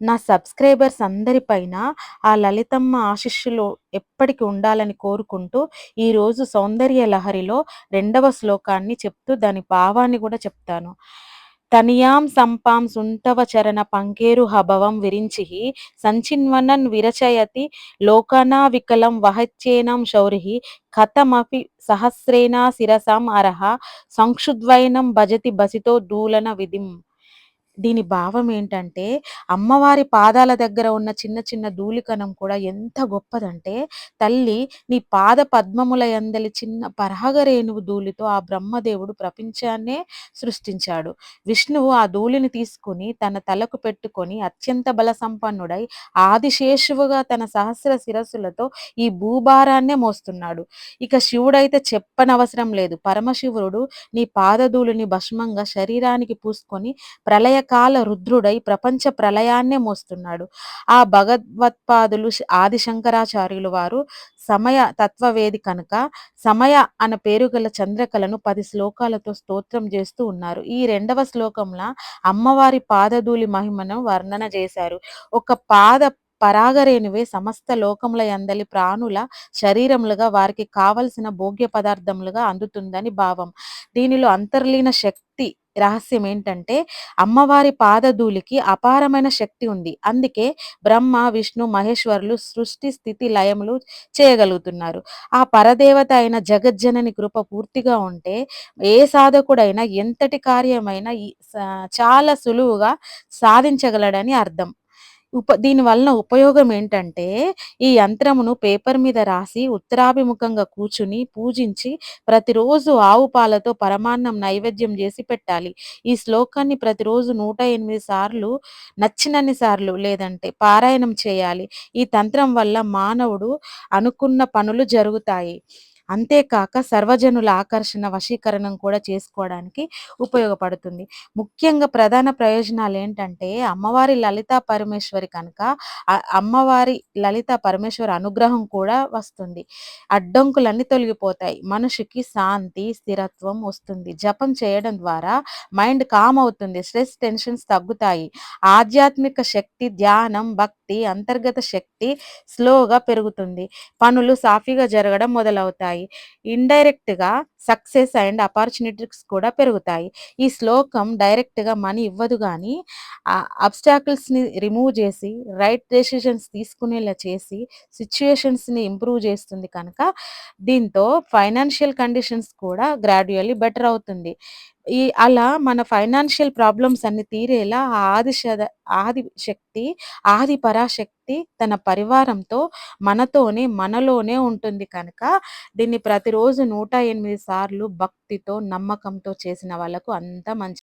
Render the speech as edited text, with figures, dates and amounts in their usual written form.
నా సబ్స్క్రైబర్స్ అందరి పైన ఆ లలితమ్మ ఆశీస్సులు ఎప్పటికి ఉండాలని కోరుకుంటూ, ఈరోజు సౌందర్య లహరిలో రెండవ శ్లోకాన్ని చెప్తూ దాని భావాన్ని గూడా చెప్తాను. తనియాం సంపాం సుంతవ చరణ పంకేరుహభవం విరించిః సంచిన్వనన్ విరచయతి లోకనావికలం వహచ్యేనం శౌరిః కథమపి సహస్రేణ శిరసాం అరః సంక్షుద్వైనం భజతి బసితో దూలన విధిం. దీని భావం ఏంటంటే, అమ్మవారి పాదాల దగ్గర ఉన్న చిన్న చిన్న ధూళికణం కూడా ఎంత గొప్పదంటే, తల్లి నీ పాద పద్మముల యందలి చిన్న పరాగరేణువు ధూళితో ఆ బ్రహ్మదేవుడు ప్రపంచాన్నే సృష్టించాడు. విష్ణువు ఆ ధూళిని తీసుకొని తన తలకు పెట్టుకొని అత్యంత బల సంపన్నుడై ఆదిశేషువుగా తన సహస్ర శిరస్సులతో ఈ భూభారాన్నే మోస్తున్నాడు. ఇక శివుడైతే చెప్పనవసరం లేదు. పరమశివుడు నీ పాదధూళిని భస్మంగా శరీరానికి పూసుకొని ప్రళయకాల రుద్రుడై ప్రపంచ ప్రళయాన్నే మోస్తున్నాడు. ఆ భగవత్పాదులు ఆది శంకరాచార్యులు వారు సమయ తత్వవేది కనుక సమయ అన్న పేరు గల చంద్రకళను 10 శ్లోకాలతో స్తోత్రం చేస్తూ ఉన్నారు. ఈ రెండవ శ్లోకంలో అమ్మవారి పాదధూళి మహిమను వర్ణన చేశారు. ఒక పాద పరాగరేణువే సమస్త లోకముల యందలి ప్రాణుల శరీరములుగా వారికి కావలసిన భోగ్య పదార్థములుగా అందుతుందని భావం. దీనిలో అంతర్లీన శక్తి రహస్యం ఏంటంటే, అమ్మవారి పాదధూళికి అపారమైన శక్తి ఉంది. అందుకే బ్రహ్మ, విష్ణు, మహేశ్వరులు సృష్టి, స్థితి, లయములు చేయగలుగుతున్నారు. ఆ పరదేవత అయిన జగజ్జనని కృప పూర్తిగా ఉంటే, ఏ సాధకుడైనా ఎంతటి కార్యమైనా చాలా సులువుగా సాధించగలడని అర్థం. దీని వలన ఉపయోగం ఏంటంటే, ఈ యంత్రమును పేపర్ మీద రాసి ఉత్తరాభిముఖంగా కూర్చుని పూజించి ప్రతిరోజు ఆవు పాలతో పరమాన్నం నైవేద్యం చేసి పెట్టాలి. ఈ శ్లోకాన్ని ప్రతిరోజు 108 సార్లు నచ్చినన్ని సార్లు లేదంటే పారాయణం చేయాలి. ఈ తంత్రం వల్ల మానవుడు అనుకున్న పనులు జరుగుతాయి. అంతేకాక సర్వజనుల ఆకర్షణ, వశీకరణం కూడా చేసుకోవడానికి ఉపయోగపడుతుంది. ముఖ్యంగా ప్రధాన ప్రయోజనాలేంటంటే, అమ్మవారి లలితా పరమేశ్వరి కనుక అమ్మవారి లలితా పరమేశ్వరి అనుగ్రహం కూడా వస్తుంది. అడ్డంకులన్నీ తొలగిపోతాయి. మనిషికి శాంతి, స్థిరత్వం వస్తుంది. జపం చేయడం ద్వారా మైండ్ కామ్ అవుతుంది. స్ట్రెస్, టెన్షన్స్ తగ్గుతాయి. ఆధ్యాత్మిక శక్తి, ధ్యానం, భక్తి, అంతర్గత శక్తి స్లోగా పెరుగుతుంది. పనులు సాఫీగా జరగడం మొదలవుతాయి. ఇండైరెక్ట్‌గా సక్సెస్ అండ్ ఆపర్చునిటీస్ కూడా పెరుగుతాయి. ఈ శ్లోకం డైరెక్ట్‌గా మనీ ఇవ్వదు గానీ, అబ్‌స్టాకిల్స్‌ని రిమూవ్ చేసి, రైట్ డెసిషన్స్ తీసుకునేలా చేసి, సిట్యుయేషన్స్‌ని ఇంప్రూవ్ చేస్తుంది కనుక, దీంతో ఫైనాన్షియల్ కండిషన్స్ కూడా గ్రాడ్యుయల్లీ బెటర్ అవుతుంది. అలా మన ఫైనాన్షియల్ ప్రాబ్లమ్స్ అన్నీ తీరేలా ఆ ఆది శక్తి, ఆది పరాశక్తి తన పరివారంతో మనతోనే, మనలోనే ఉంటుంది కనుక, దీన్ని ప్రతిరోజు 108 సార్లు భక్తితో, నమ్మకంతో చేసిన వాళ్ళకు అంతా మంచి